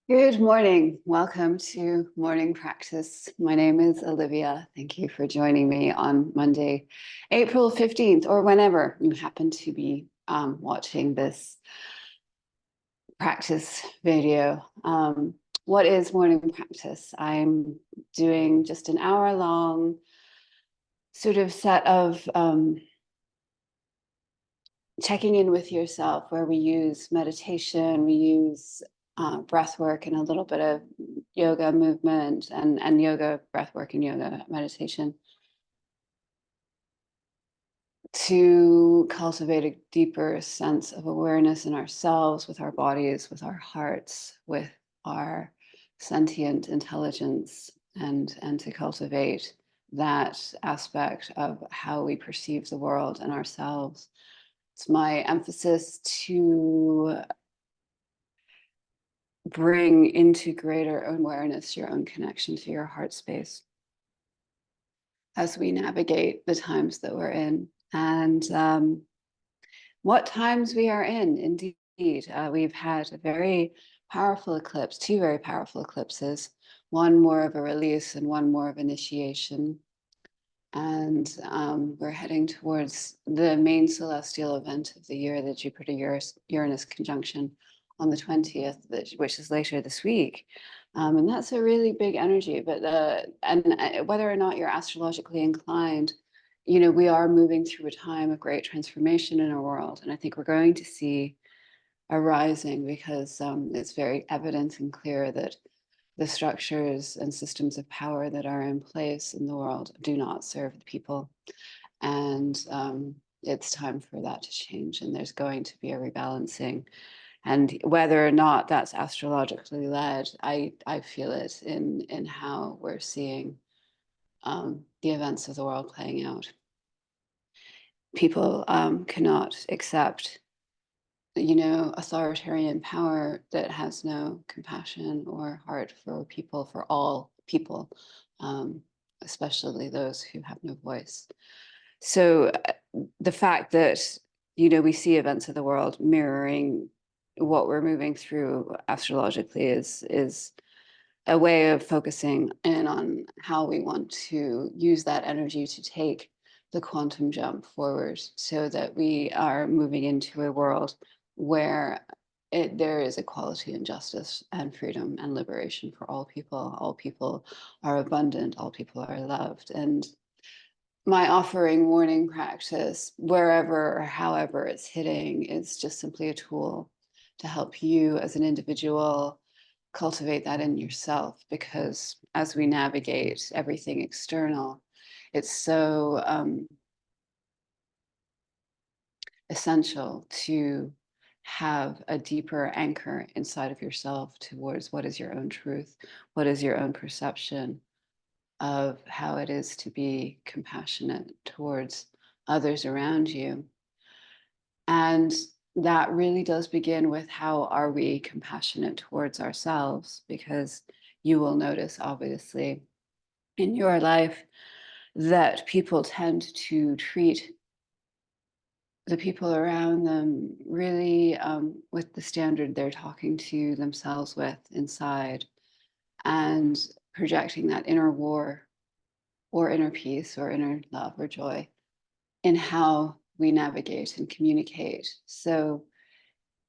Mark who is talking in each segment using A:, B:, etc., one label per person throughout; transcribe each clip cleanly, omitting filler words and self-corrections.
A: Good morning. Welcome to morning practice. My name is Olivia. Thank you for joining me on Monday, April 15th, or whenever you happen to be watching this practice video. What is morning practice? I'm doing just an hour-long sort of set of checking in with yourself, where we use meditation, we use breath work and a little bit of yoga movement and yoga breath work and yoga meditation to cultivate a deeper sense of awareness in ourselves, with our bodies, with our hearts, with our sentient intelligence, and to cultivate that aspect of how we perceive the world and ourselves. It's my emphasis to bring into greater awareness your own connection to your heart space as we navigate the times that we're in. And what times we are in, indeed. We've had a very powerful eclipse, two very powerful eclipses, one more of a release and one more of initiation. And we're heading towards the main celestial event of the year, the Jupiter-Uranus conjunction on the 20th, which is later this week. And that's a really big energy. But whether or not you're astrologically inclined, you know, we are moving through a time of great transformation in our world. And I think we're going to see a rising, because it's very evident and clear that the structures and systems of power that are in place in the world do not serve the people. And it's time for that to change. And there's going to be a rebalancing. And whether or not that's astrologically led, I feel it in how we're seeing the events of the world playing out. People cannot accept, you know, authoritarian power that has no compassion or heart for people, for all people, especially those who have no voice. So the fact that, you know, we see events of the world mirroring what we're moving through astrologically is a way of focusing in on how we want to use that energy to take the quantum jump forward, so that we are moving into a world where there is equality and justice and freedom and liberation for all people. All people are abundant, all people are loved. And my offering morning practice, wherever or however it's hitting, is just simply a tool to help you as an individual cultivate that in yourself. Because as we navigate everything external, it's so essential to have a deeper anchor inside of yourself towards what is your own truth, what is your own perception of how it is to be compassionate towards others around you. And that really does begin with, how are we compassionate towards ourselves? Because you will notice, obviously, in your life that people tend to treat the people around them really with the standard they're talking to themselves with inside, and projecting that inner war or inner peace or inner love or joy in how we navigate and communicate. So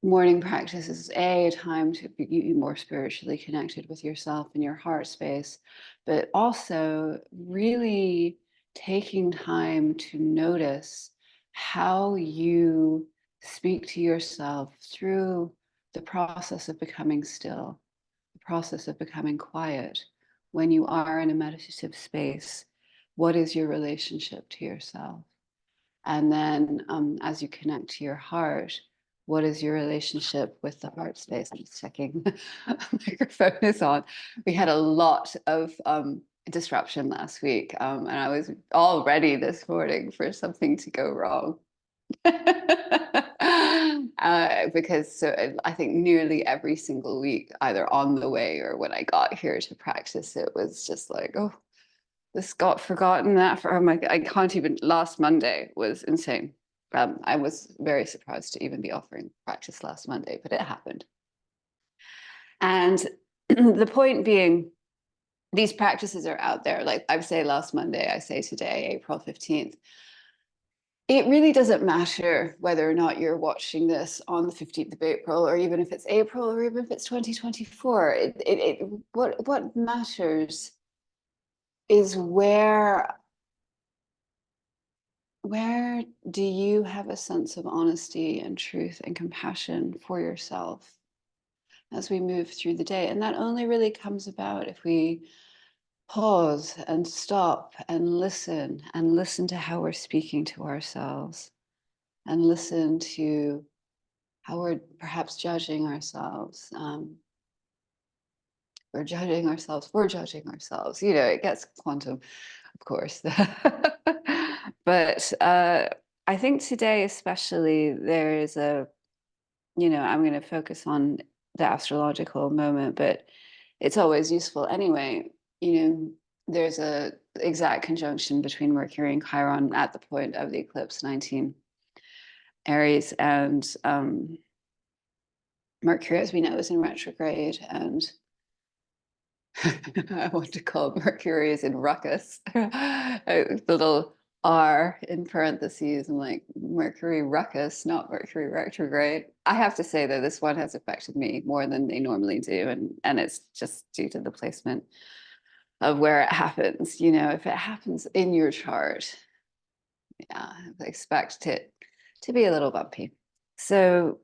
A: morning practice is a time to be more spiritually connected with yourself and your heart space, but also really taking time to notice how you speak to yourself through the process of becoming still, the process of becoming quiet. When you are in a meditative space, what is your relationship to yourself? And then as you connect to your heart, what is your relationship with the heart space? I'm just checking the microphone is on. We had a lot of disruption last week, and I was all ready this morning for something to go wrong. Because I think nearly every single week, either on the way or when I got here to practice, it was just like, oh, this got forgotten, that for, oh my, I can't even, last Monday was insane. I was very surprised to even be offering practice last Monday, but it happened. And The point being, these practices are out there. Like I say last Monday, I say today, April 15th. It really doesn't matter whether or not you're watching this on the 15th of April, or even if it's April, or even if it's 2024. What matters is where do you have a sense of honesty and truth and compassion for yourself as we move through the day? And that only really comes about if we pause and stop and listen to how we're speaking to ourselves, and listen to how we're perhaps judging ourselves. We're judging ourselves. You know, it gets quantum, of course. But I think today, especially, there is I'm going to focus on the astrological moment, but it's always useful anyway. There's a exact conjunction between Mercury and Chiron at the point of the eclipse, 19 Aries, and Mercury, as we know, is in retrograde, and I want to call it Mercury is in ruckus. The little R in parentheses, and like Mercury ruckus, not Mercury retrograde. I have to say though, this one has affected me more than they normally do, and it's just due to the placement of where it happens. If it happens in your chart, yeah, I expect it to be a little bumpy. So,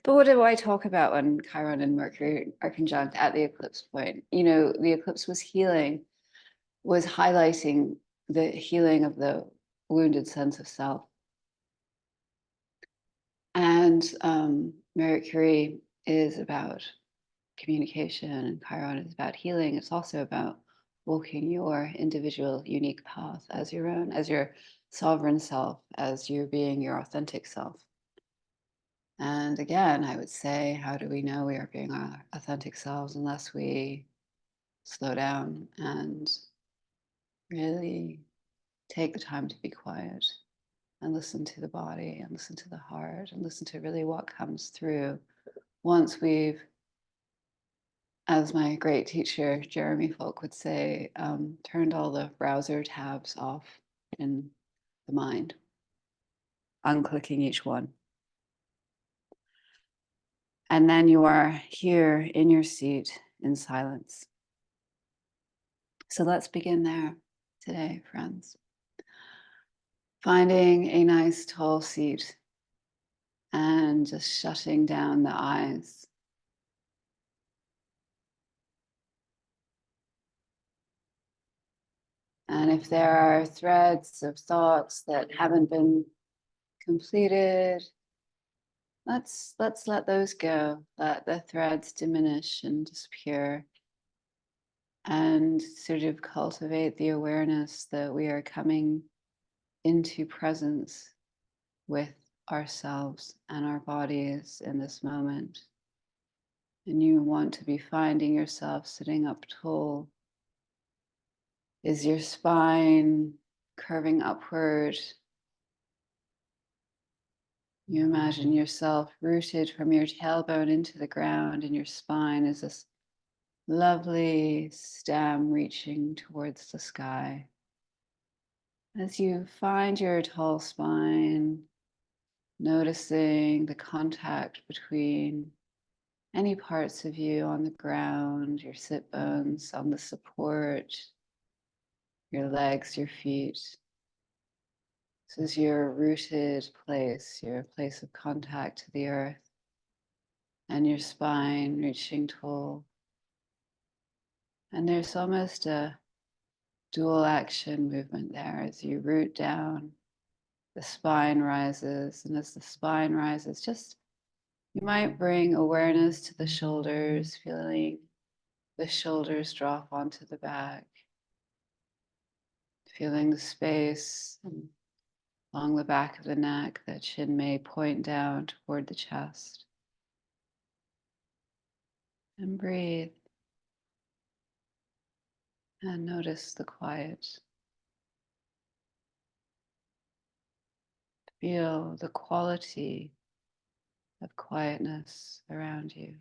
A: but what do I talk about when Chiron and Mercury are conjunct at the eclipse point? The eclipse was highlighting the healing of the wounded sense of self. And Mercury is about communication, and Chiron is about healing. It's also about walking your individual, unique path as your own, as your sovereign self, as you being your authentic self. And again, I would say, how do we know we are being our authentic selves unless we slow down and really take the time to be quiet and listen to the body and listen to the heart and listen to really what comes through once we've, as my great teacher Jeremy Folk would say, turned all the browser tabs off in the mind, unclicking each one. And then you are here in your seat in silence. So let's begin there today, friends. Finding a nice tall seat and just shutting down the eyes. And if there are threads of thoughts that haven't been completed, let's let those go. Let the threads diminish and disappear, and sort of cultivate the awareness that we are coming into presence with ourselves and our bodies in this moment. And you want to be finding yourself sitting up tall. Is your spine curving upward? You imagine yourself rooted from your tailbone into the ground, and your spine is this lovely stem reaching towards the sky. As you find your tall spine, noticing the contact between any parts of you on the ground, your sit bones on the support, your legs, your feet. This is your rooted place, your place of contact to the earth, and your spine reaching tall. And there's almost a dual action movement there. As you root down, the spine rises, and as the spine rises, just you might bring awareness to the shoulders, feeling the shoulders drop onto the back, feeling the space along the back of the neck. The chin may point down toward the chest. And breathe and notice the quiet. Feel the quality of quietness around you.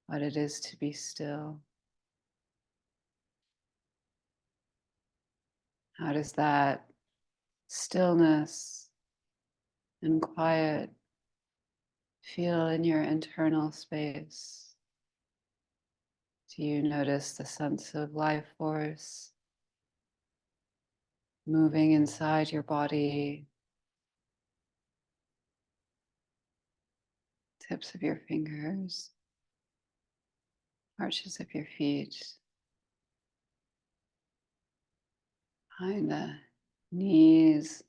A: what it is to be still. How does that stillness and quiet feel in your internal space? Do you notice the sense of life force moving inside your body, tips of your fingers, arches of your feet, behind the knees,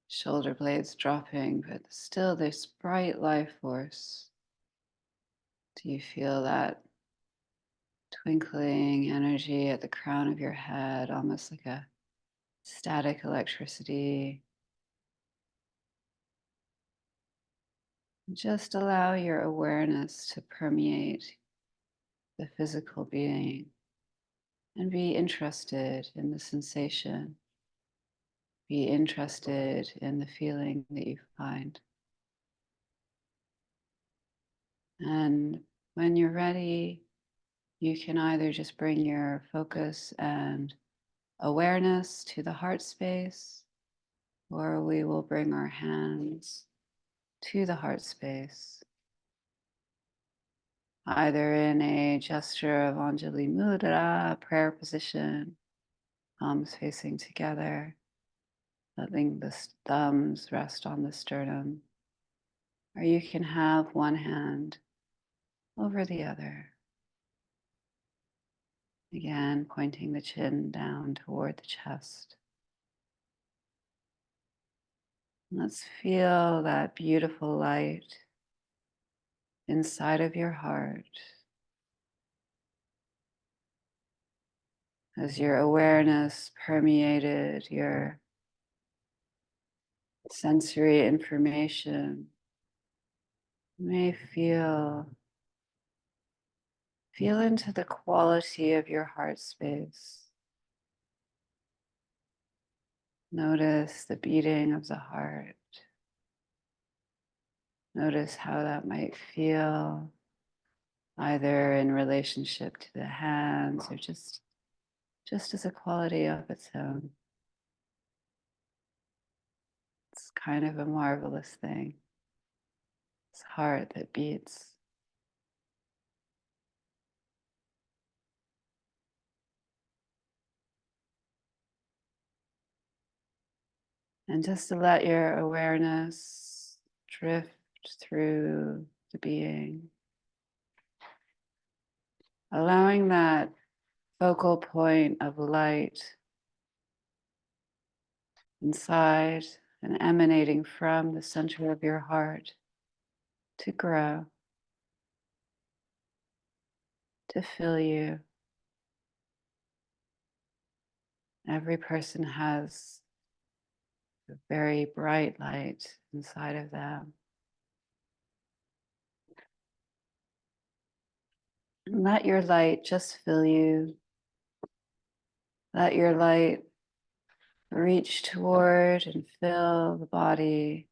A: shoulder blades dropping, but still this bright life force? Do you feel that twinkling energy at the crown of your head, almost like a static electricity? Just allow your awareness to permeate the physical being and be interested in the sensation. Be interested in the feeling that you find. And when you're ready, you can either just bring your focus and awareness to the heart space, or we will bring our hands to the heart space, either in a gesture of Anjali Mudra, prayer position, palms facing together, letting the thumbs rest on the sternum, or you can have one hand over the other. Again, pointing the chin down toward the chest. Let's feel that beautiful light inside of your heart as your awareness permeated your sensory information. You may feel into the quality of your heart space. Notice the beating of the heart. Notice how that might feel either in relationship to the hands or just as a quality of its own. It's kind of a marvelous thing. This heart that beats. And just to let your awareness drift through the being, allowing that focal point of light inside and emanating from the center of your heart to grow, to fill you. Every person has a very bright light inside of them. And let your light just fill you. Let your light reach toward and fill the body,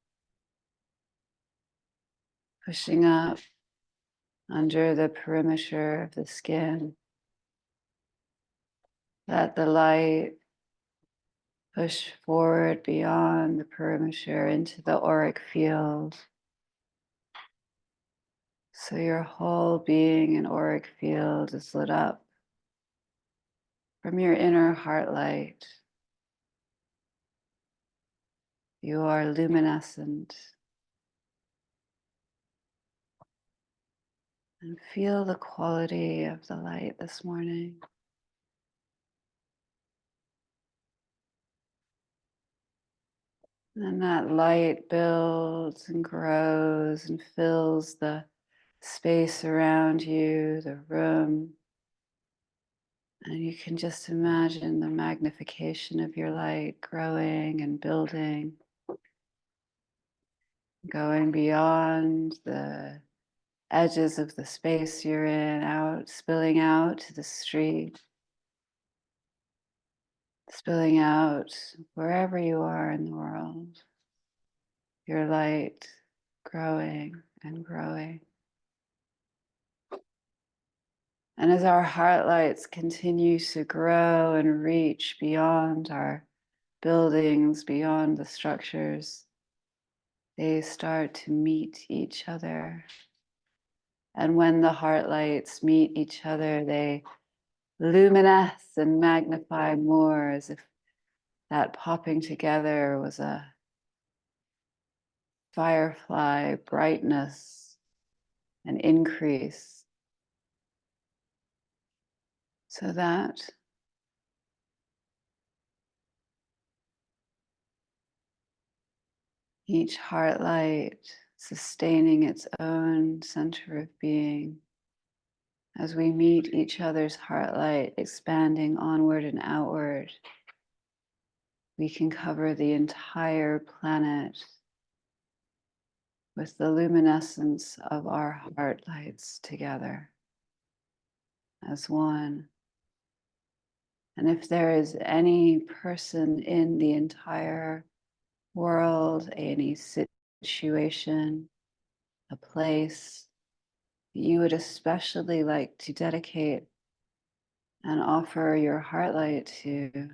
A: pushing up under the perimeter of the skin. Let the light push forward beyond the perimeter into the auric field. So your whole being and auric field is lit up from your inner heart light. You are luminescent. And feel the quality of the light this morning. And that light builds and grows and fills the space around you, the room. And you can just imagine the magnification of your light growing and building, going beyond the edges of the space you're in, out, spilling out to the street, spilling out wherever you are in the world. Your light growing and growing. And as our heart lights continue to grow and reach beyond our buildings, beyond the structures, they start to meet each other. And when the heart lights meet each other, they luminesce and magnify more, as if that popping together was a firefly brightness and increase, so that each heart light sustaining its own center of being. As we meet each other's heart light, expanding onward and outward, we can cover the entire planet with the luminescence of our heart lights together as one. And if there is any person in the entire world, any situation, a place that you would especially like to dedicate and offer your heart light to,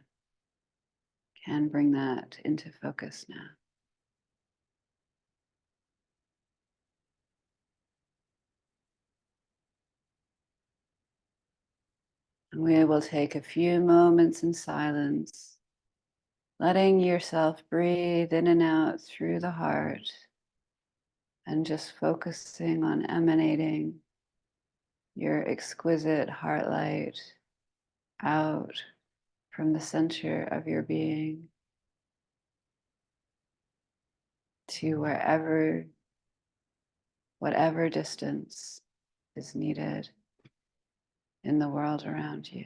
A: can bring that into focus now. And we will take a few moments in silence, letting yourself breathe in and out through the heart, and just focusing on emanating your exquisite heart light out from the center of your being to wherever, whatever distance is needed in the world around you.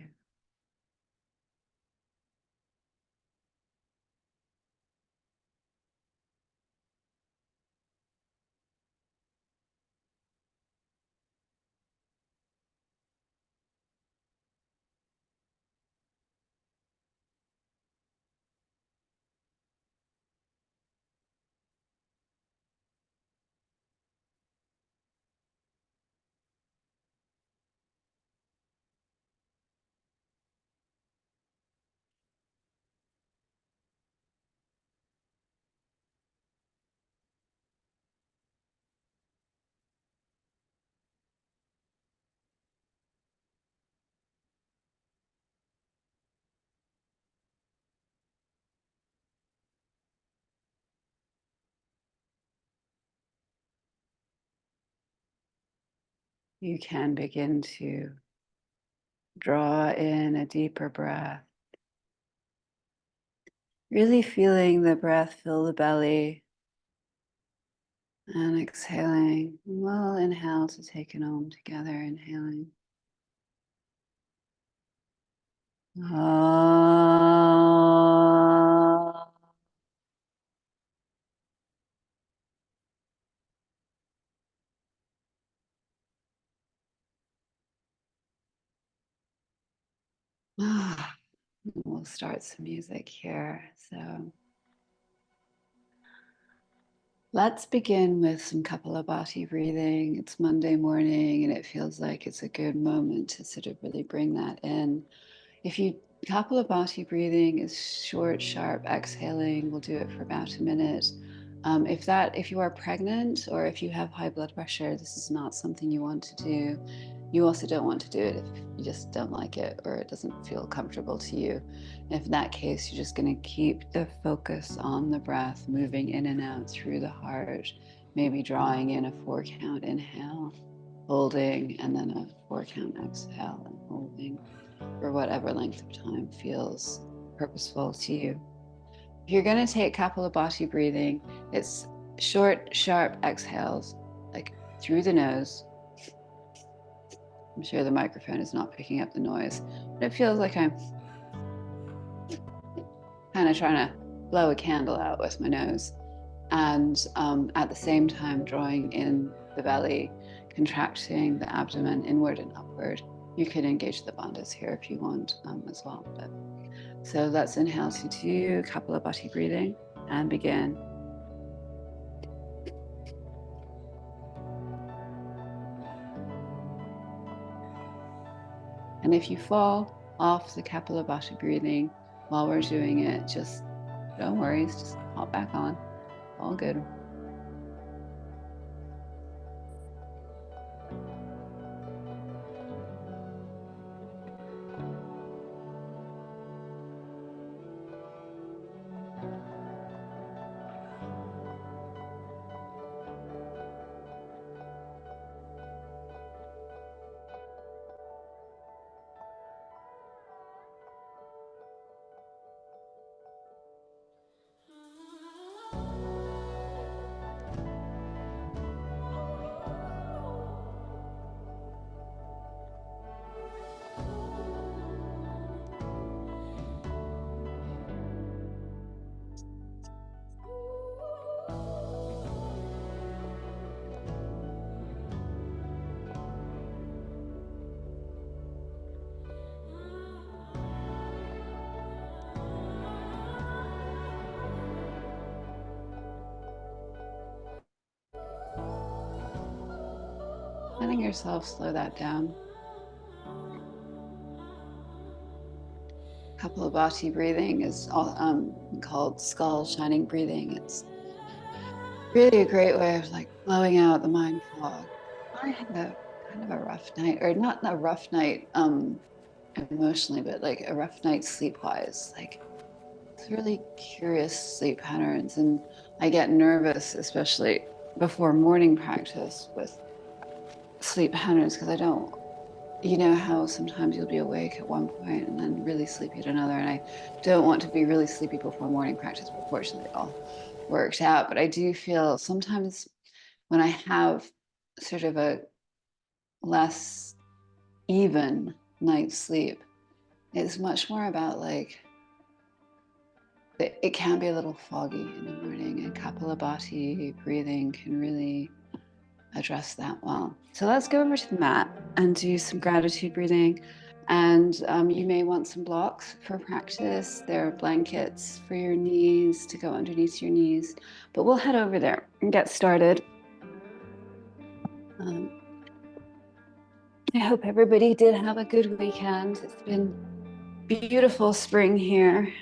A: You can begin to draw in a deeper breath, really feeling the breath fill the belly, and exhaling. We'll inhale to take it home together, inhaling. Ah. Ah. We'll start some music here. So let's begin with some Kapalabhati breathing. It's Monday morning and it feels like it's a good moment to sort of really bring that in. If you Kapalabhati breathing is short, sharp exhaling. We'll do it for about a minute. If you are pregnant or if you have high blood pressure, this is not something you want to do. You also don't want to do it if you just don't like it or it doesn't feel comfortable to you. If in that case, you're just going to keep the focus on the breath, moving in and out through the heart, maybe drawing in a 4-count inhale, holding, and then a 4-count exhale and holding for whatever length of time feels purposeful to you. If you're going to take Kapalabhati breathing, it's short, sharp exhales, like through the nose. I'm sure the microphone is not picking up the noise, but it feels like I'm kind of trying to blow a candle out with my nose. And at the same time, drawing in the belly, contracting the abdomen inward and upward. You can engage the bandhas here if you want as well. So let's inhale to do Kapalabhati breathing and begin. And if you fall off the Kapalabhati breathing while we're doing it, just don't worry, just hop back on. All good. Letting yourself slow that down. Kapalabhati breathing is called skull shining breathing. It's really a great way of like blowing out the mind fog. I had a kind of a rough night, or not a rough night emotionally, but like a rough night sleep wise. Like it's really curious sleep patterns. And I get nervous, especially before morning practice with sleep patterns, because I don't, you know, how sometimes you'll be awake at one point and then really sleepy at another. And I don't want to be really sleepy before morning practice, but fortunately it all worked out. But I do feel sometimes when I have sort of a less even night's sleep, it's much more about like it can be a little foggy in the morning, and Kapalabhati breathing can really address that well. So let's go over to the mat and do some gratitude breathing. And you may want some blocks for practice. There are blankets for your knees to go underneath your knees, but we'll head over there and get started. I hope everybody did have a good weekend. It's been beautiful spring here.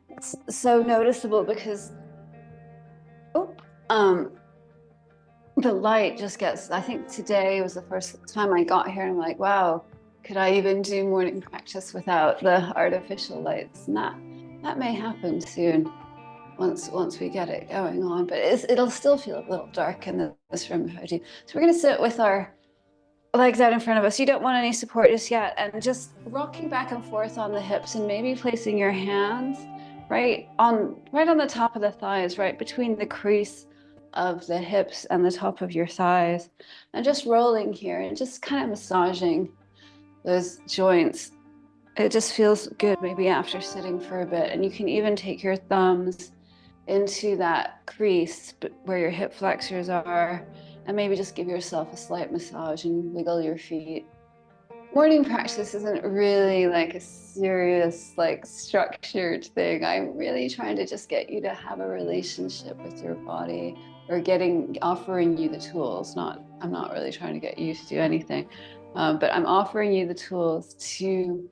A: It's so noticeable because the light just gets, I think today was the first time I got here and I'm like, wow, could I even do morning practice without the artificial lights? And that may happen soon once we get it going on, but it'll still feel a little dark in this room if I do. So we're going to sit with our legs out in front of us. You don't want any support just yet, and just rocking back and forth on the hips and maybe placing your hands right on the top of the thighs, right between the crease of the hips and the top of your thighs, and just rolling here and just kind of massaging those joints. It just feels good maybe after sitting for a bit. And you can even take your thumbs into that crease where your hip flexors are, and maybe just give yourself a slight massage and wiggle your feet. Morning practice isn't really like a serious, like structured thing. I'm really trying to just get you to have a relationship with your body, or offering you the tools. I'm not really trying to get you to do anything, but I'm offering you the tools to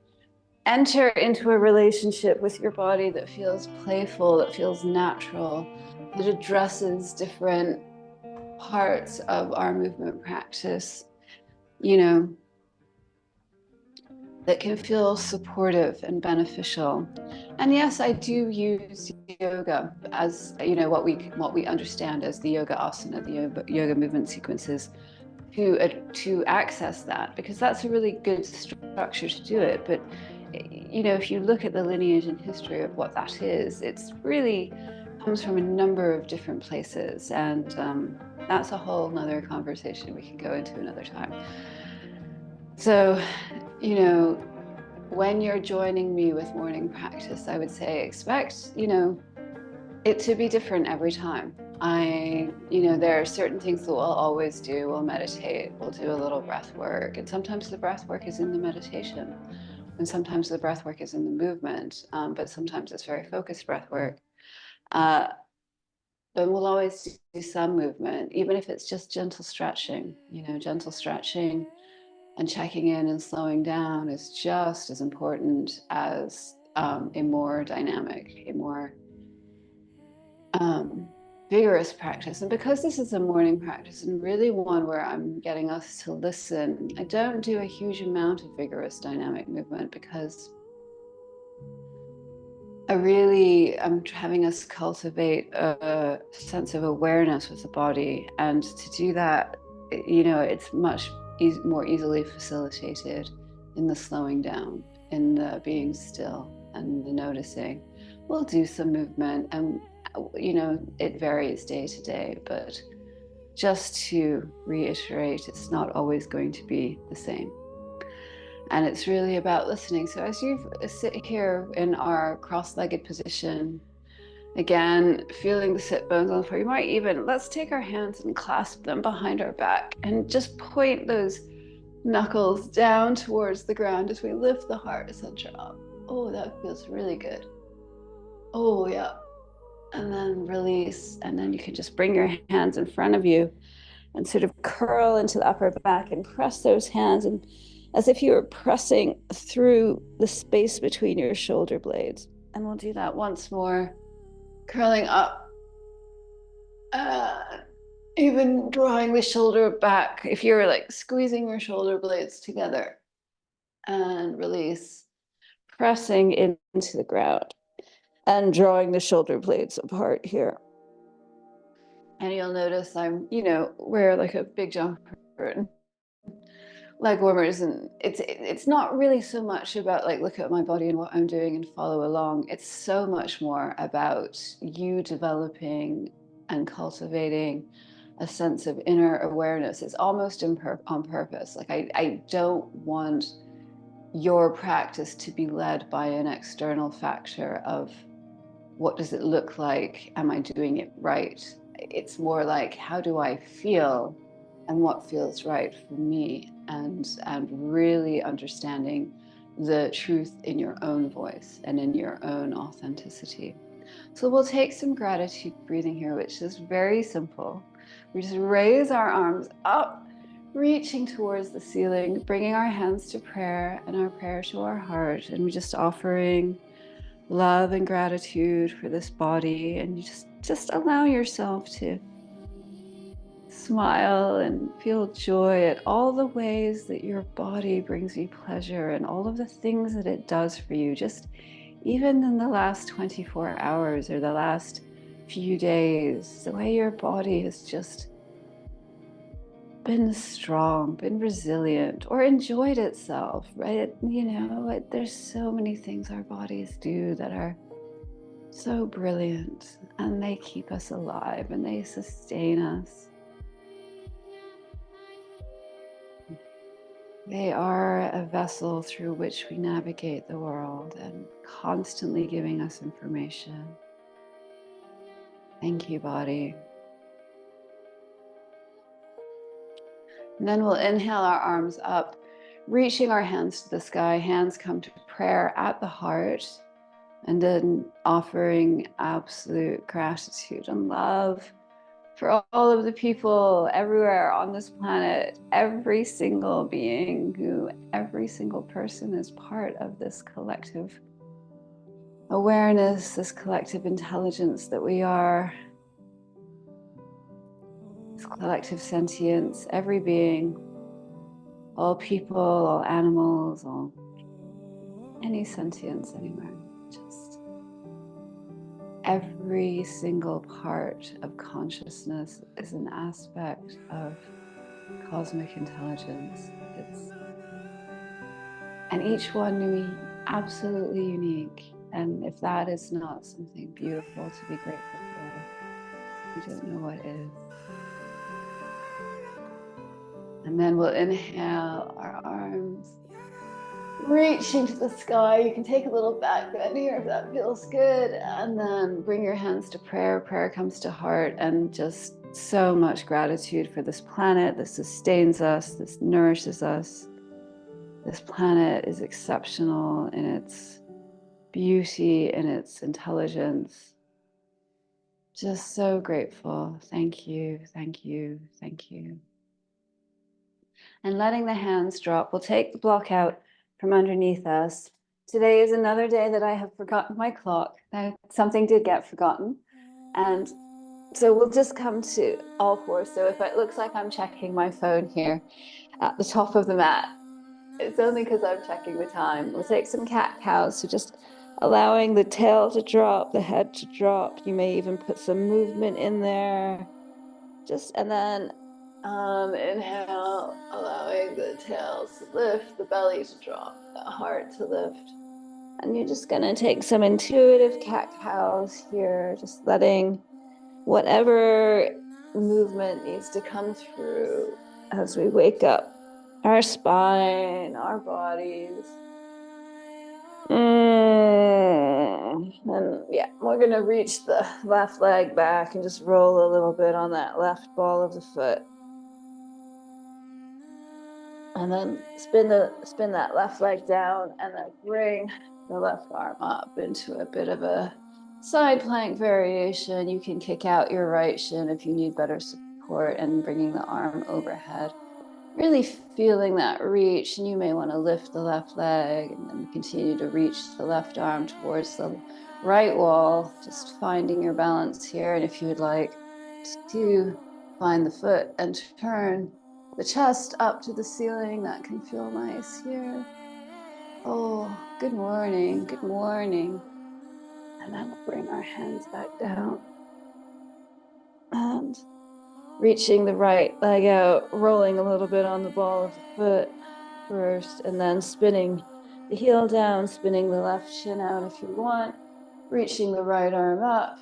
A: enter into a relationship with your body that feels playful, that feels natural, that addresses different parts of our movement practice, you know, that can feel supportive and beneficial. And yes, I do use yoga as, you know, what we understand as the yoga asana, the yoga movement sequences to access that, because that's a really good structure to do it. But you know, if you look at the lineage and history of what that is, it's really comes from a number of different places, and that's a whole nother conversation we can go into another time. So, you know, when you're joining me with morning practice, I would say expect, you know, it to be different every time. You know, there are certain things that we'll always do. We'll meditate, we'll do a little breath work. And sometimes the breath work is in the meditation, and sometimes the breath work is in the movement, but sometimes it's very focused breath work. Uh, but we'll always do some movement, even if it's just gentle stretching, you know, gentle stretching And checking in and slowing down is just as important as a more dynamic, a more vigorous practice. And because this is a morning practice and really one where I'm getting us to listen, I don't do a huge amount of vigorous dynamic movement because I'm having us cultivate a sense of awareness with the body. And to do that, it's much more easily facilitated in the slowing down, in the being still and the noticing. We'll do some movement and, it varies day to day, but just to reiterate, it's not always going to be the same. And it's really about listening. So as you sit here in our cross-legged position, again, feeling the sit bones on the floor, you might even, let's take our hands and clasp them behind our back and just point those knuckles down towards the ground as we lift the heart center up. Oh, that feels really good. Oh, yeah. And then release. And then you can just bring your hands in front of you and sort of curl into the upper back and press those hands, and as if you were pressing through the space between your shoulder blades. And we'll do that once more, curling up, even drawing the shoulder back if you're like squeezing your shoulder blades together, and release, pressing into the ground and drawing the shoulder blades apart here. And you'll notice wear like a big jumper and leg warmers, and it's not really so much about like look at my body and what I'm doing and follow along. It's so much more about you developing and cultivating a sense of inner awareness. It's almost on purpose. Like I don't want your practice to be led by an external factor of what does it look like? Am I doing it right? It's more like, how do I feel and what feels right for me? And really understanding the truth in your own voice and in your own authenticity. So we'll take some gratitude breathing here, which is very simple. We just raise our arms up, reaching towards the ceiling, bringing our hands to prayer and our prayer to our heart. And we're just offering love and gratitude for this body, and you just allow yourself to smile and feel joy at all the ways that your body brings you pleasure and all of the things that it does for you, just even in the last 24 hours or the last few days, the way your body has just been strong, been resilient, or enjoyed itself, right? There's so many things our bodies do that are so brilliant, and they keep us alive and they sustain us. They are a vessel through which we navigate the world and constantly giving us information. Thank you, body. And then we'll inhale our arms up, reaching our hands to the sky. Hands come to prayer at the heart, and then offering absolute gratitude and love for all of the people everywhere on this planet, every single being, every single person is part of this collective awareness, this collective intelligence that we are, this collective sentience, every being, all people, all animals, all any sentience anywhere. Just every single part of consciousness is an aspect of cosmic intelligence. And each one absolutely unique. And if that is not something beautiful to be grateful for, I don't know what is. And then we'll inhale our arms, reaching to the sky. You can take a little back bend here if that feels good. And then bring your hands to prayer. Prayer comes to heart, and just so much gratitude for this planet that sustains us, this nourishes us. This planet is exceptional in its beauty and its intelligence. Just so grateful. Thank you, thank you, thank you. and letting the hands drop. We'll take the block out from underneath us. Today is another day that I have forgotten my clock. Something did get forgotten. And so we'll just come to all fours. So if it looks like I'm checking my phone here at the top of the mat, it's only because I'm checking the time. We'll take some cat-cows. So just allowing the tail to drop, the head to drop. You may even put some movement in there. And then inhale, allowing the tail to lift, the belly to drop, the heart to lift. And you're just going to take some intuitive cat-cows here, just letting whatever movement needs to come through as we wake up our spine, our bodies. And yeah, we're going to reach the left leg back and just roll a little bit on that left ball of the foot. And then spin that left leg down and then bring the left arm up into a bit of a side plank variation. You can kick out your right shin if you need better support and bringing the arm overhead. Really feeling that reach, and you may want to lift the left leg and then continue to reach the left arm towards the right wall, just finding your balance here. And if you would like to find the foot and turn the chest up to the ceiling, that can feel nice here. Oh, good morning, good morning. And then we'll bring our hands back down. And reaching the right leg out, rolling a little bit on the ball of the foot first, and then spinning the heel down, spinning the left shin out if you want, reaching the right arm up,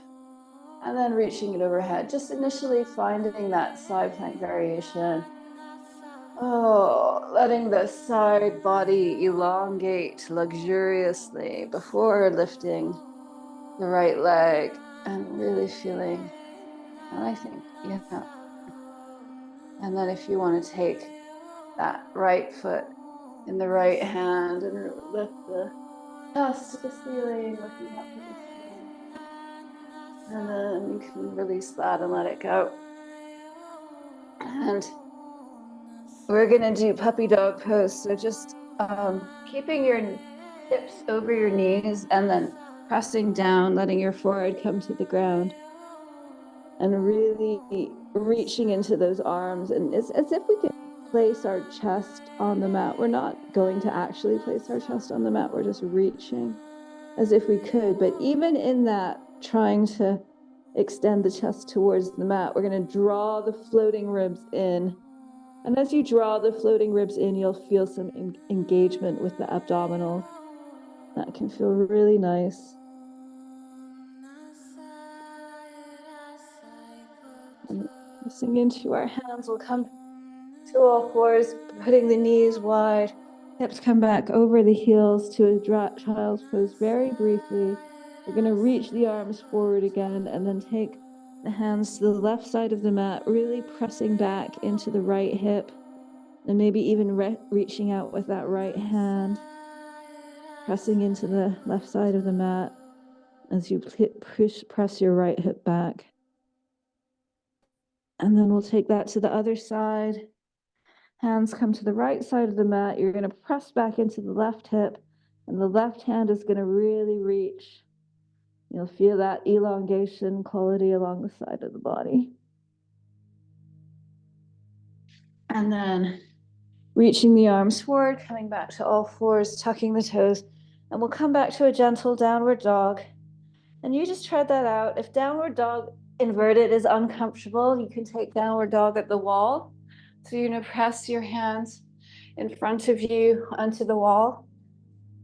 A: and then reaching it overhead. Just initially finding that side plank variation. Oh, letting the side body elongate luxuriously before lifting the right leg and really feeling, and I think, yeah. And then if you want to take that right foot in the right hand and lift the chest to the ceiling, looking up to the ceiling. And then you can release that and let it go. And we're going to do puppy dog pose. So just keeping your hips over your knees and then pressing down, letting your forehead come to the ground. And really reaching into those arms. And it's as if we could place our chest on the mat. We're not going to actually place our chest on the mat. We're just reaching as if we could. But even in that, trying to extend the chest towards the mat, we're going to draw the floating ribs in. And as you draw the floating ribs in, you'll feel some engagement with the abdominals. That can feel really nice. And pressing into our hands, we'll come to all fours, putting the knees wide, hips come back over the heels to a child's pose very briefly. We're going to reach the arms forward again and then take the hands to the left side of the mat, really pressing back into the right hip and maybe even reaching out with that right hand, pressing into the left side of the mat as you press your right hip back. And then we'll take that to the other side. Hands come to the right side of the mat. You're going to press back into the left hip, and the left hand is going to really reach. You'll feel that elongation quality along the side of the body. And then reaching the arms forward, coming back to all fours, tucking the toes, and we'll come back to a gentle downward dog. And you just try that out. If downward dog inverted is uncomfortable, you can take downward dog at the wall. So you're going to press your hands in front of you onto the wall,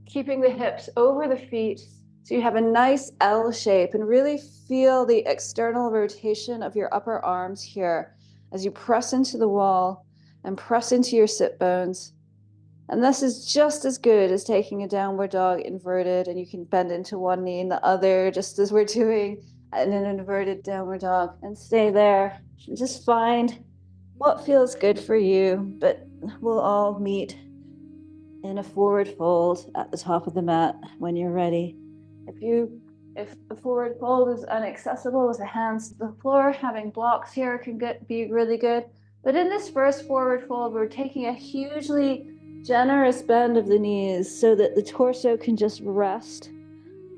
A: keeping the hips over the feet so you have a nice L shape, and really feel the external rotation of your upper arms here as you press into the wall and press into your sit bones. And this is just as good as taking a downward dog inverted, and you can bend into one knee and the other, just as we're doing in an inverted downward dog, and stay there. Just find what feels good for you, but we'll all meet in a forward fold at the top of the mat when you're ready. If the forward fold is inaccessible with the hands to the floor, having blocks here can be really good.
B: But in this first forward fold, we're taking a hugely generous bend of the knees so that the torso can just rest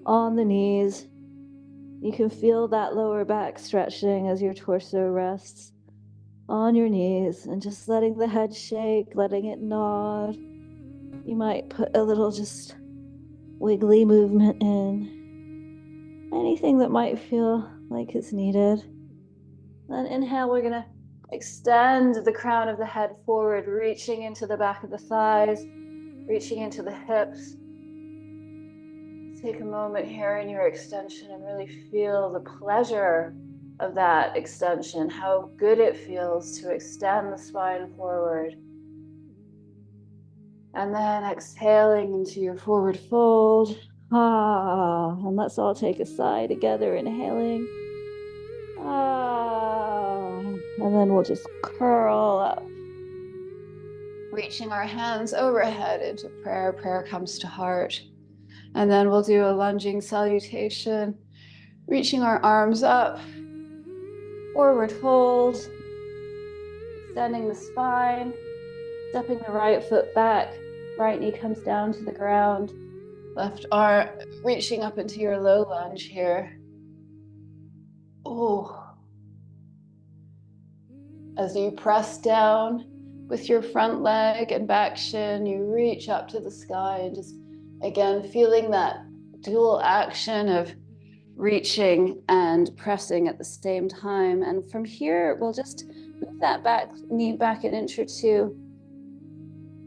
B: on the knees. You can feel that lower back stretching as your torso rests on your knees, and just letting the head shake, letting it nod. You might put a little just wiggly movement in, anything that might feel like it's needed. Then inhale, we're gonna extend the crown of the head forward, reaching into the back of the thighs, reaching into the hips. Take a moment here in your extension and really feel the pleasure of that extension, how good it feels to extend the spine forward. And then exhaling into your forward fold. And let's all take a sigh together, inhaling. And then we'll just curl up, reaching our hands overhead into prayer. Prayer comes to heart. And then we'll do a lunging salutation, reaching our arms up, forward fold, extending the spine, stepping the right foot back, right knee comes down to the ground, left arm reaching up into your low lunge here. As you press down with your front leg and back shin, you reach up to the sky and just, again, feeling that dual action of reaching and pressing at the same time. And from here, we'll just move that back knee back an inch or two.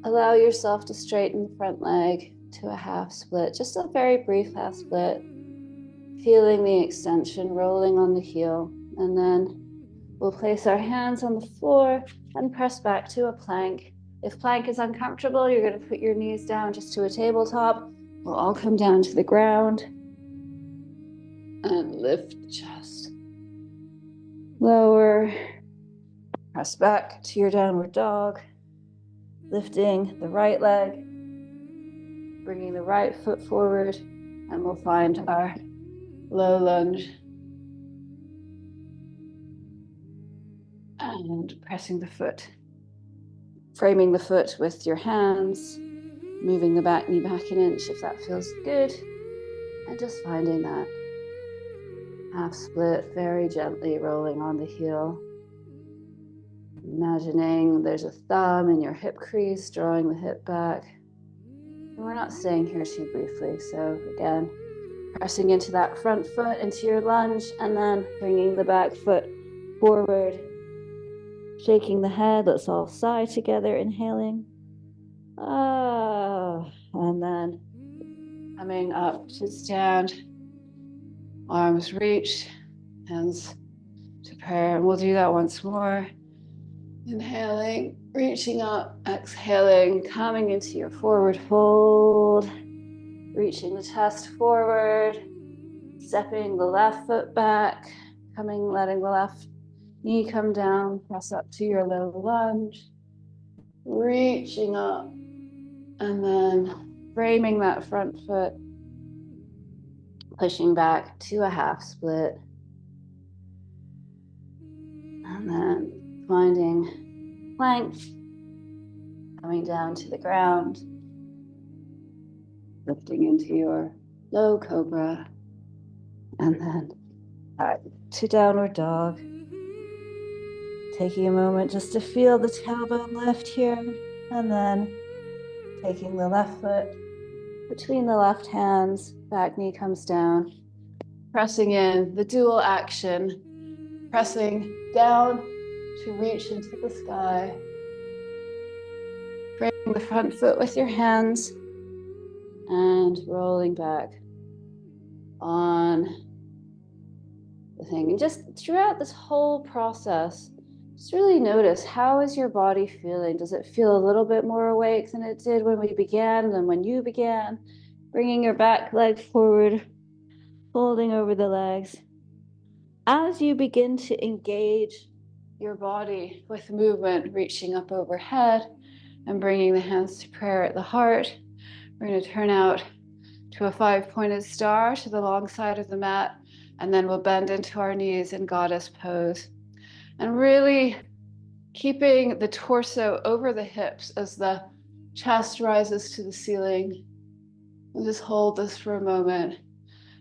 B: Allow yourself to straighten the front leg to a half split, just a very brief half split. Feeling the extension rolling on the heel. And then we'll place our hands on the floor and press back to a plank. If plank is uncomfortable, you're going to put your knees down just to a tabletop. We'll all come down to the ground and lift chest. Lower. Press back to your downward dog. Lifting the right leg. Bringing the right foot forward. And we'll find our low lunge. And pressing the foot, framing the foot with your hands, moving the back knee back an inch if that feels good, and just finding that half split, very gently rolling on the heel. Imagining there's a thumb in your hip crease, drawing the hip back. And we're not staying here too briefly, so again, pressing into that front foot, into your lunge, and then bringing the back foot forward. Shaking the head, let's all sigh together, inhaling. And then coming up to stand, arms reach, hands to prayer. And we'll do that once more. Inhaling, reaching up, exhaling, coming into your forward fold, reaching the chest forward, stepping the left foot back, letting the left knee come down, press up to your low lunge, reaching up, and then framing that front foot, pushing back to a half split, and then finding plank, coming down to the ground, lifting into your low cobra, and then back to downward dog. Taking a moment just to feel the tailbone lift here, and then taking the left foot between the left hands, back knee comes down, pressing in the dual action, pressing down to reach into the sky, framing the front foot with your hands, and rolling back on the thing. And just throughout this whole process, just really notice, how is your body feeling? Does it feel a little bit more awake than it did when we began, than when you began? Bringing your back leg forward, folding over the legs. As you begin to engage your body with movement, reaching up overhead and bringing the hands to prayer at the heart, we're going to turn out to a 5-pointed star to the long side of the mat, and then we'll bend into our knees in goddess pose. And really
A: keeping the torso over the hips as the chest rises to the ceiling. And just hold this for a moment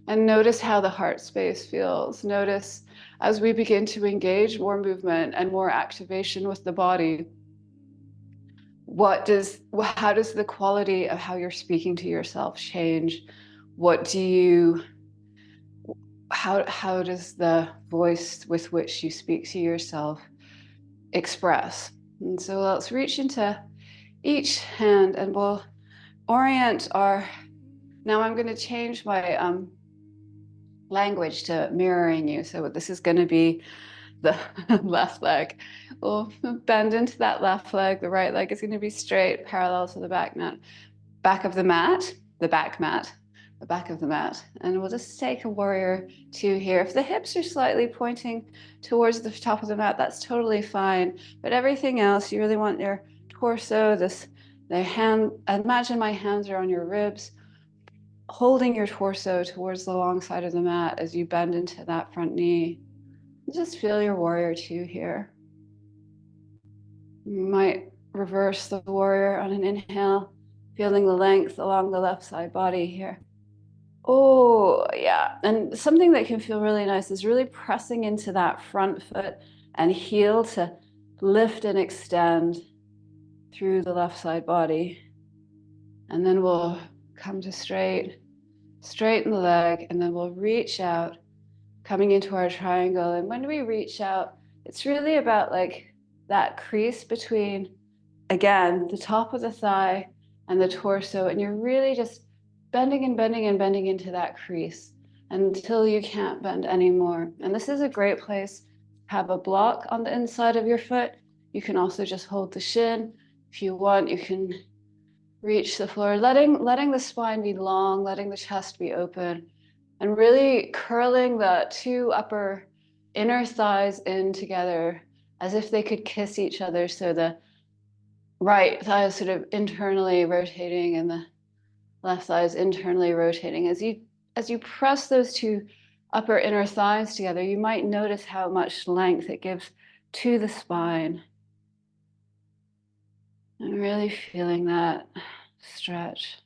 A: and notice how the heart space feels. Notice as we begin to engage more movement and more activation with the body, how does the quality of how you're speaking to yourself change? What do you, how does the voice with which you speak to yourself express? And so let's reach into each hand and we'll orient our, now I'm going to change my language to mirroring you. So this is going to be the left leg. We'll bend into that left leg. The right leg is going to be straight, parallel to the back of the mat, the back mat, the back of the mat. And we'll just take a warrior two here. If the hips are slightly pointing towards the top of the mat, that's totally fine. But everything else, you really want your torso, the hand, imagine my hands are on your ribs, holding your torso towards the long side of the mat as you bend into that front knee. Just feel your warrior two here. You might reverse the warrior on an inhale, feeling the length along the left side body here. Oh, yeah. And something that can feel really nice is really pressing into that front foot and heel to lift and extend through the left side body. And then we'll come to straighten the leg, and then we'll reach out, coming into our triangle. And when we reach out, it's really about like that crease between, again, the top of the thigh and the torso. And you're really just bending and bending and bending into that crease until you can't bend anymore. And this is a great place to have a block on the inside of your foot. You can also just hold the shin. If you want, you can reach the floor, letting the spine be long, letting the chest be open, and really curling the two upper inner thighs in together as if they could kiss each other. So the right thigh is sort of internally rotating and the left thigh is internally rotating. As you press those two upper inner thighs together, you might notice how much length it gives to the spine. And really feeling that stretch.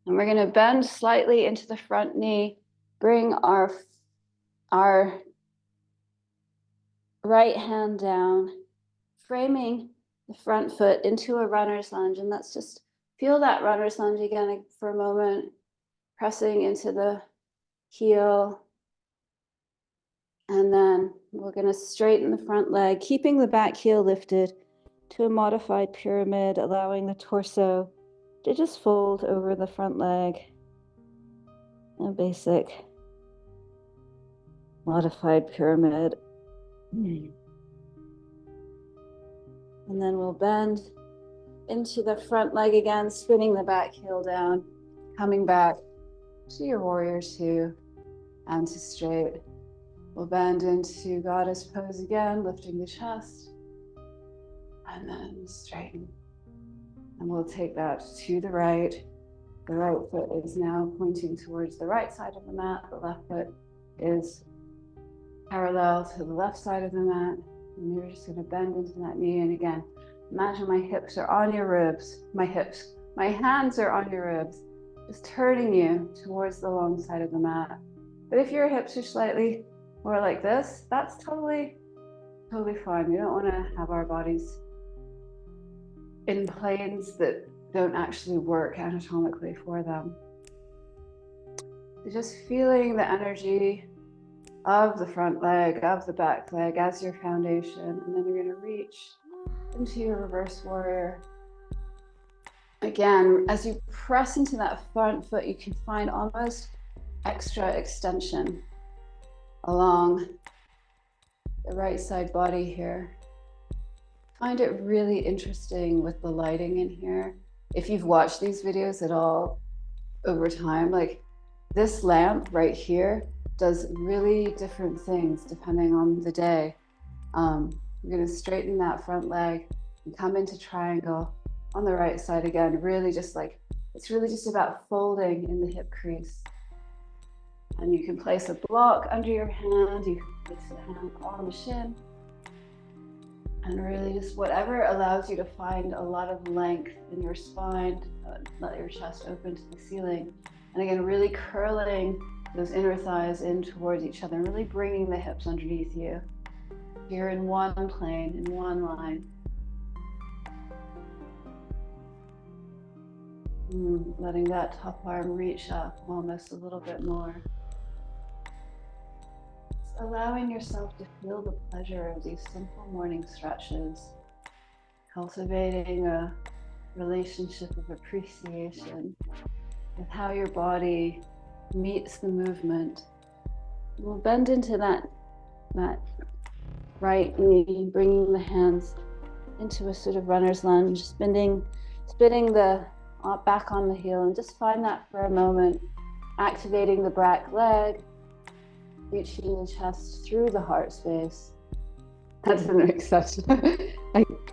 A: And we're going to bend slightly into the front knee, bring our right hand down, framing the front foot into a runner's lunge. And let's just feel that runner's lunge again for a moment, pressing into the heel. And then we're going to straighten the front leg, keeping the back heel lifted to a modified pyramid, allowing the torso to just fold over the front leg. A basic modified pyramid. And then we'll bend into the front leg again, spinning the back heel down, coming back to your warrior two and to straight. We'll bend into goddess pose again, lifting the chest, and then straighten. And we'll take that to the right. The right foot is now pointing towards the right side of the mat. The left foot is parallel to the left side of the mat. And you're just going to bend into that knee. And again, imagine my hips are on your ribs. My hands are on your ribs, just turning you towards the long side of the mat. But if your hips are slightly more like this, that's totally fine. We don't want to have our bodies in planes that don't actually work anatomically for them. So just feeling the energy of the front leg, of the back leg as your foundation, and then you're going to reach into your reverse warrior. Again, as you press into that front foot, you can find almost extra extension along the right side body here. Find it really interesting with the lighting in here. If you've watched these videos at all over time, like this lamp right here does really different things depending on the day. We're going to straighten that front leg and come into triangle on the right side again. Really just like, it's really just about folding in the hip crease. And you can place a block under your hand. You can place the hand on the shin. And really just whatever allows you to find a lot of length in your spine, let your chest open to the ceiling. And again, really curling those inner thighs in towards each other, and really bringing the hips underneath you. You're in one plane, in one line. Letting that top arm reach up almost a little bit more. Just allowing yourself to feel the pleasure of these simple morning stretches. Cultivating a relationship of appreciation with how your body meets the movement. We'll bend into that right knee, bringing the hands into a sort of runner's lunge, spinning the back on the heel, and just find that for a moment, activating the back leg, reaching the chest through the heart space. That doesn't make sense.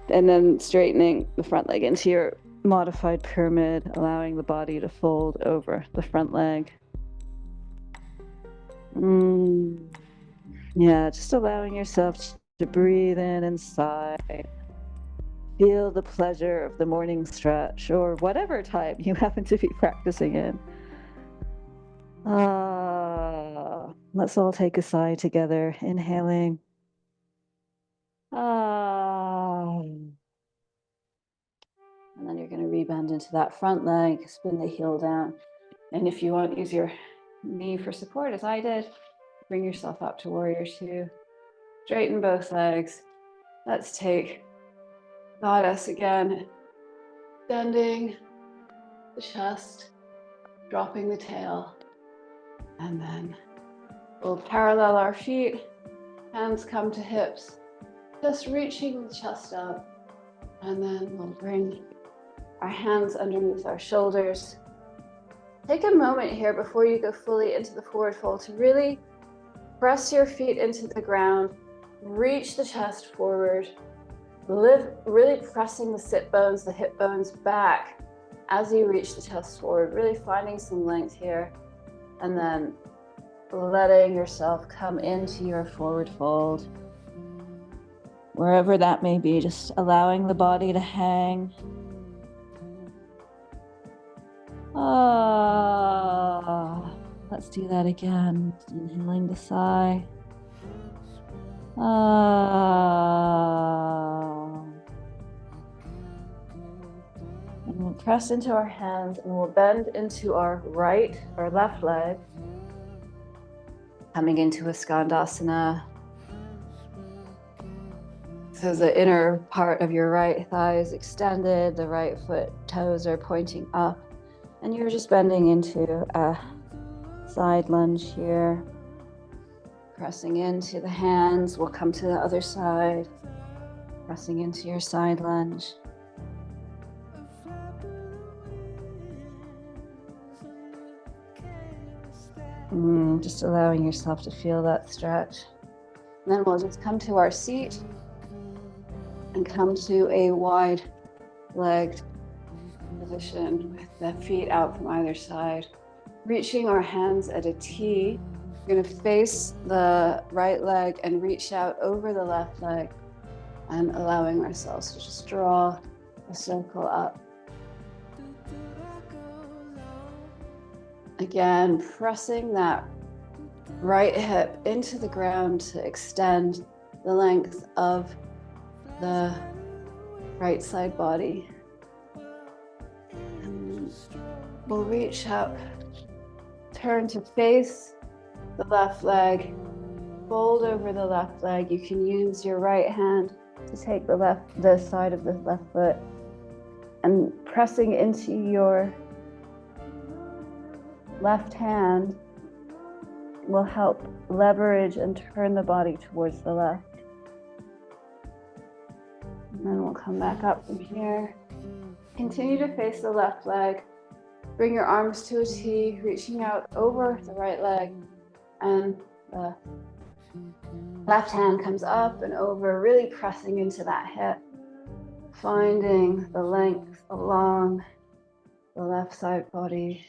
A: And then straightening the front leg into your modified pyramid, allowing the body to fold over the front leg. Yeah, just allowing yourself to breathe in and sigh. Feel the pleasure of the morning stretch, or whatever time you happen to be practicing in. Let's all take a sigh together, inhaling. And then you're going to rebend into that front leg, spin the heel down. And if you want, use your knee for support, as I did. Bring yourself up to warrior two. Straighten both legs. Let's take goddess again. Bending the chest, dropping the tail. And then we'll parallel our feet. Hands come to hips. Just reaching the chest up. And then we'll bring our hands underneath our shoulders. Take a moment here before you go fully into the forward fold to really press your feet into the ground, reach the chest forward, really pressing the sit bones, the hip bones back as you reach the chest forward, really finding some length here, and then letting yourself come into your forward fold. Wherever that may be, just allowing the body to hang. Let's do that again. Inhaling the sigh. And we'll press into our hands and we'll bend into our left leg. Coming into a Skandasana. So the inner part of your right thigh is extended, the right foot toes are pointing up, and you're just bending into a side lunge here. Pressing into the hands, we'll come to the other side. Pressing into your side lunge. Just allowing yourself to feel that stretch. And then we'll just come to our seat and come to a wide-legged position with the feet out from either side. Reaching our hands at a T. We're going to face the right leg and reach out over the left leg, and allowing ourselves to just draw a circle up. Again, pressing that right hip into the ground to extend the length of the right side body. And we'll reach up, turn to face the left leg, fold over the left leg. You can use your right hand to take the side of the left foot, and pressing into your left hand will help leverage and turn the body towards the left. And then we'll come back up from here. Continue to face the left leg. Bring your arms to a T, reaching out over the right leg, and the left hand comes up and over, really pressing into that hip, finding the length along the left side body.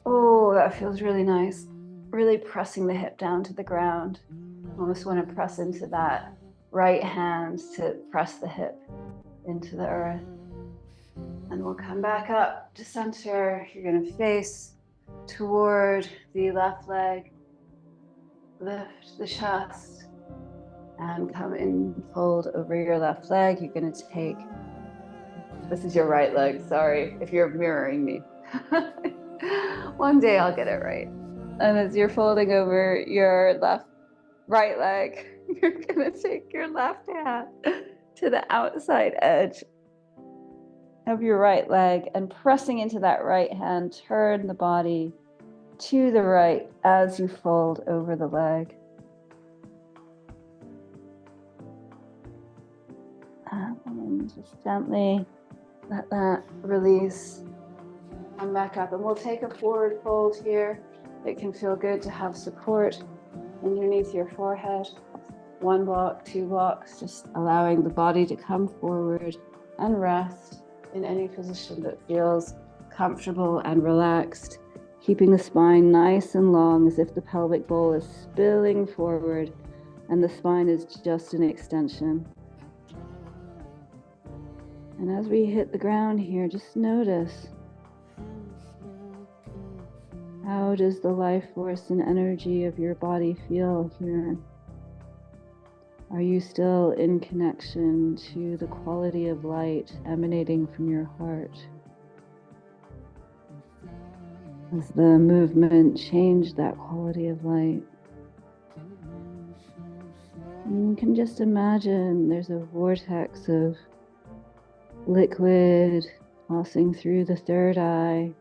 A: Oh, that feels really nice. Really pressing the hip down to the ground. Almost want to press into that right hand to press the hip into the earth. And we'll come back up to center. You're going to face toward the left leg, lift the chest, and come in, fold over your left leg. You're going to take, this is your right leg, sorry if you're mirroring me. One day I'll get it right. And as you're folding over your right leg, you're going to take your left hand to the outside edge of your right leg and pressing into that right hand, turn the body to the right as you fold over the leg. And just gently let that release. Come back up, and we'll take a forward fold here. It can feel good to have support underneath your forehead. 1 block, 2 blocks, just allowing the body to come forward and rest in any position that feels comfortable and relaxed, keeping the spine nice and long as if the pelvic bowl is spilling forward and the spine is just an extension. And as we hit the ground here, just notice, how does the life force and energy of your body feel here? Are you still in connection to the quality of light emanating from your heart? Has the movement changed that quality of light? And you can just imagine there's a vortex of liquid passing through the third eye,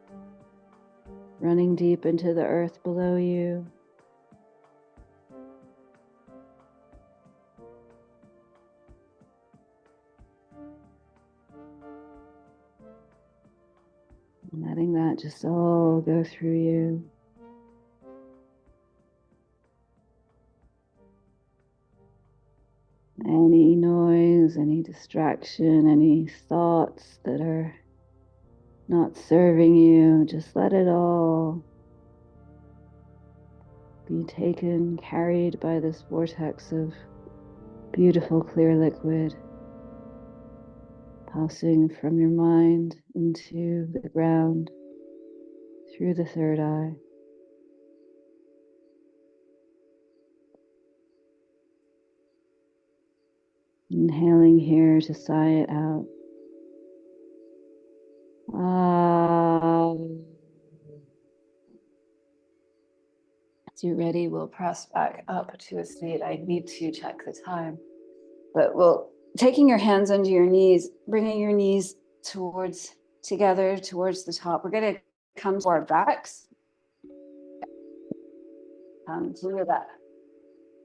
A: running deep into the earth below you. Letting that just all go through you. Any noise, any distraction, any thoughts that are not serving you, just let it all be taken, carried by this vortex of beautiful clear liquid, passing from your mind into the ground, through the third eye. Inhaling here to sigh it out. As you're ready, we'll press back up to a seat. I need to check the time. But we'll, taking your hands under your knees, bringing your knees together towards the top. We're going to come to our backs. Come to your back.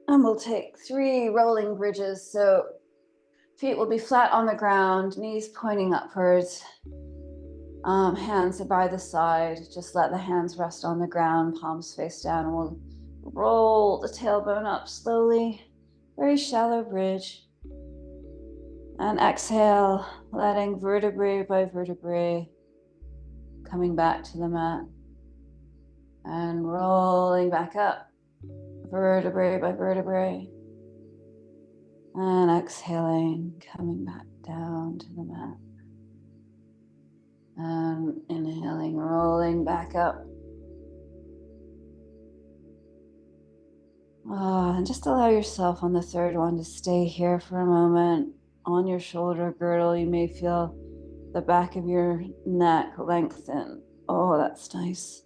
A: And we'll take 3 rolling bridges. So feet will be flat on the ground, knees pointing upwards. Hands are by the side. Just let the hands rest on the ground, palms face down. And we'll roll the tailbone up slowly. Very shallow bridge. And exhale, letting vertebrae by vertebrae coming back to the mat. And rolling back up, vertebrae by vertebrae. And exhaling, coming back down to the mat. And inhaling, rolling back up. And just allow yourself on the third one to stay here for a moment. On your shoulder girdle, you may feel the back of your neck lengthen. Oh, that's nice.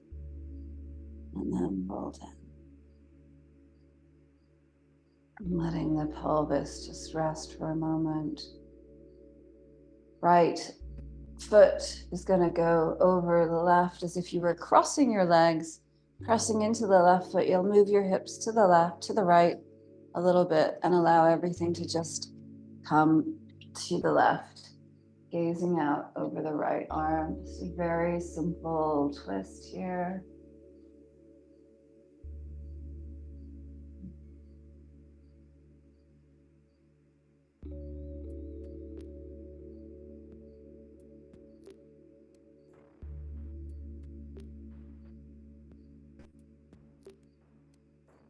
A: And then roll down. Letting the pelvis just rest for a moment. Right foot is going to go over the left as if you were crossing your legs, pressing into the left foot. You'll move your hips to the left, to the right a little bit and allow everything to just come to the left, gazing out over the right arm. Just a very simple twist here.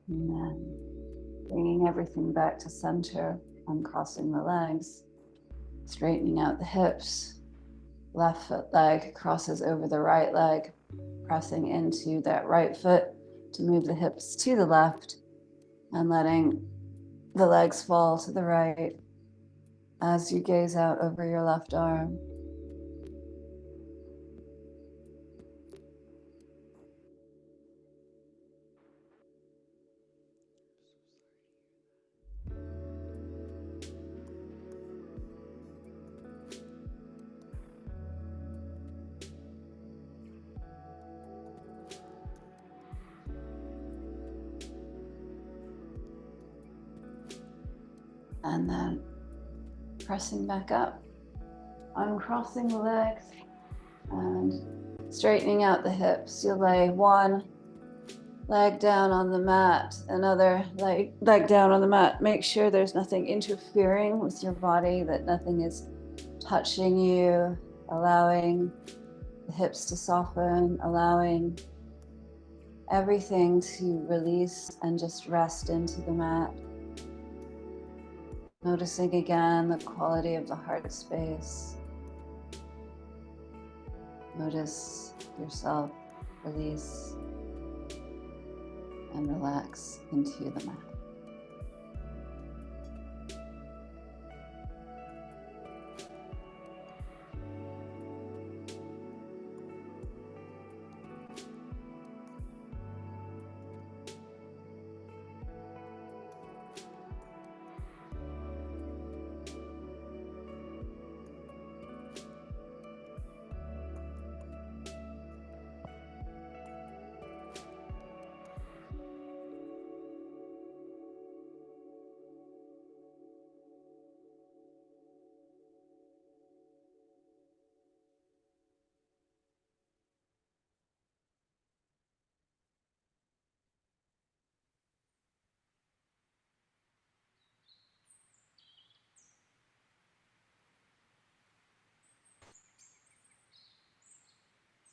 A: And then bringing everything back to center, uncrossing the legs, straightening out the hips. Left foot leg crosses over the right leg, pressing into that right foot to move the hips to the left and letting the legs fall to the right as you gaze out over your left arm. And then pressing back up, uncrossing the legs and straightening out the hips. You'll lay one leg down on the mat, another leg down on the mat. Make sure there's nothing interfering with your body, that nothing is touching you, allowing the hips to soften, allowing everything to release and just rest into the mat. Noticing again the quality of the heart space. Notice yourself release and relax into the mat.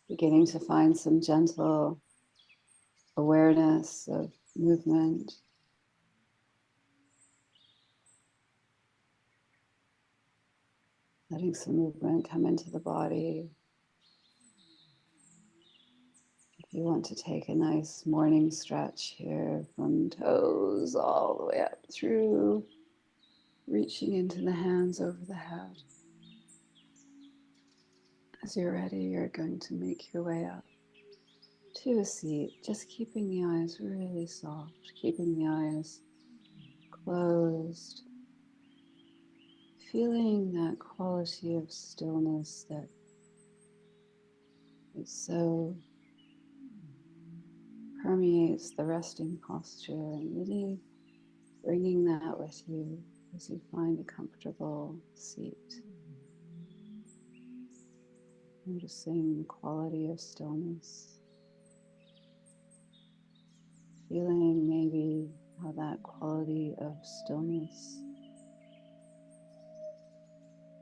A: Beginning to find some gentle awareness of movement. Letting some movement come into the body. If you want to take a nice morning stretch here from toes all the way up through, reaching into the hands over the head. As you're ready, you're going to make your way up to a seat, just keeping the eyes really soft, keeping the eyes closed, feeling that quality of stillness that is so permeates the resting posture, and really bringing that with you as you find a comfortable seat. Noticing the quality of stillness. Feeling maybe how that quality of stillness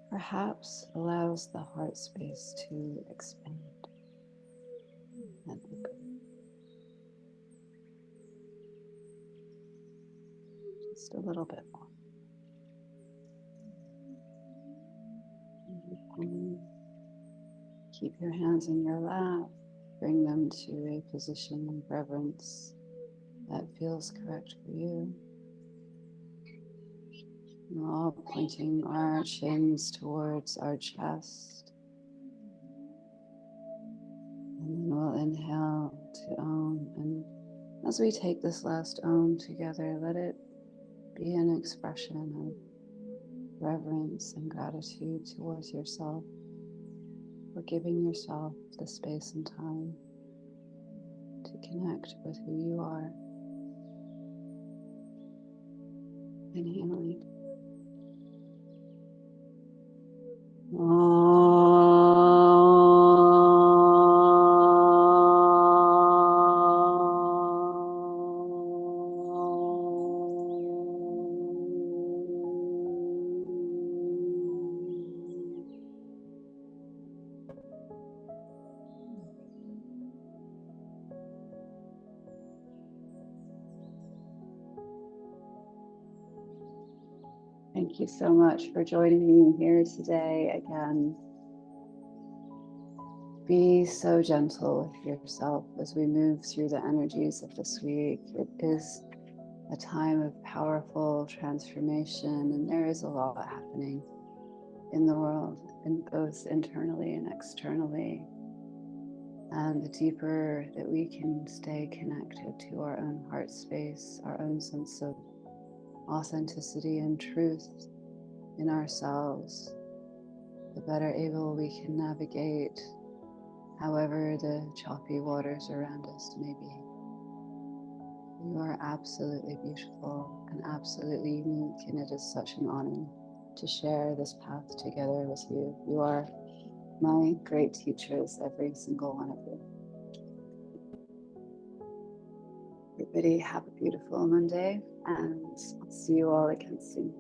A: perhaps allows the heart space to expand and open. Just a little bit more. Keep your hands in your lap. Bring them to a position of reverence that feels correct for you. We're all pointing our chins towards our chest. And then we'll inhale to Om. And as we take this last Om together, let it be an expression of reverence and gratitude towards yourself for giving yourself the space and time to connect with who you are. Inhaling. Thank you so much for joining me here today again. Be so gentle with yourself as we move through the energies of this week. It is a time of powerful transformation, and there is a lot happening in the world, and both internally and externally. And the deeper that we can stay connected to our own heart space, our own sense of authenticity and truth in ourselves, the better able we can navigate however the choppy waters around us may be. You are absolutely beautiful and absolutely unique, and it is such an honor to share this path together with you. You are my great teachers, every single one of you. Everybody have a beautiful Monday, and I'll see you all again soon.